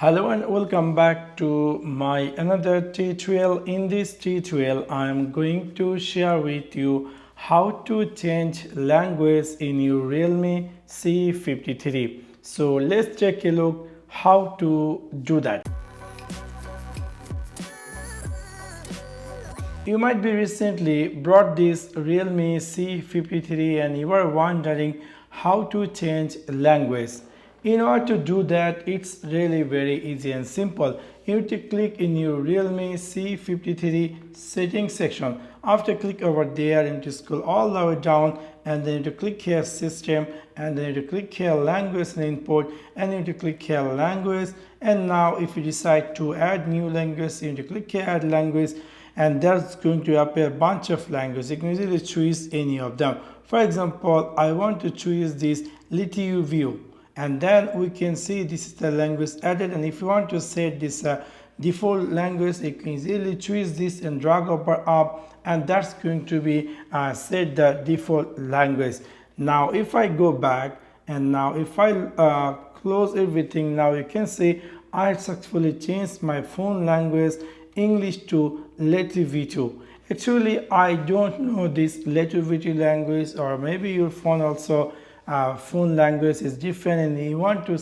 Hello and welcome back to my another tutorial. In this tutorial I am going to share with you how to change language in your Realme C53. So let's take a look how to do that. You might be recently bought this Realme C53 and you are wondering how to change language. In order to do that, it's really very easy and simple. You need to click in your Realme C53 settings section. After click over there, you need to scroll all the way down and then you need to click here system and then you need to click here language and input and you need to click here language. And now if you decide to add new language, you need to click here add language and there's going to appear a bunch of languages. You can easily choose any of them. For example, I want to choose this Little view. And then we can see this is the language added, and if you want to set this default language, you can easily choose this and drag over up, and that's going to be set the default language. Now if I go back and now if I close everything, now you can see I successfully changed my phone language English to Little V2. Actually I don't know this Little V2 language, or maybe your phone also phone language is different and you want to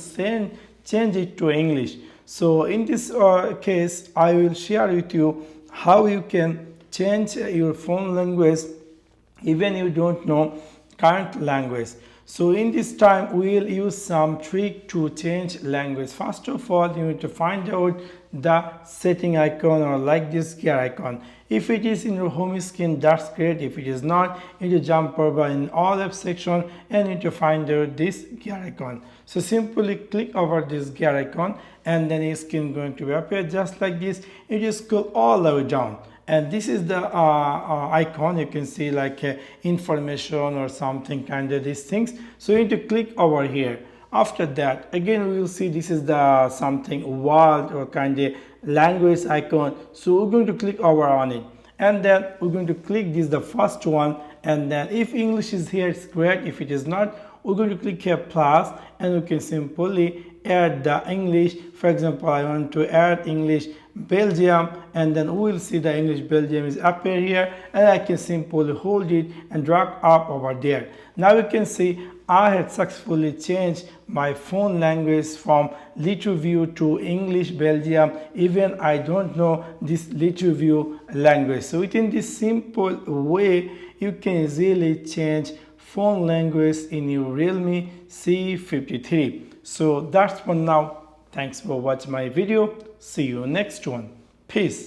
change it to English. So in this case I will share with you how you can change your phone language even you don't know current language. So in this time we will use some trick to change language. First of all, you need to find out the setting icon, or like this gear icon. If it is in your home screen, that's great. If it is not, you need to jump over in all app section and you need to find out this gear icon. So simply click over this gear icon and then your screen going to appear just like this. You just scroll all the way down. And this is the icon. You can see like information or something kind of these things. So you need to click over here. After that, again we will see this is the something world or kind of language icon. So we're going to click over on it, and then we're going to click this the first one, and then if English is here, it's great. If it is not, we're going to click here plus, and we can simply add the English. For example, I want to add English Belgium, and then we will see the English Belgium is appear here, and I can simply hold it and drag up over there. Now you can see I had successfully changed my phone language from Little View to English Belgium, even I don't know this Little View language. So within this simple way you can easily change phone language in your Realme C53. So that's for now. Thanks for watching my video. See you next one. Peace.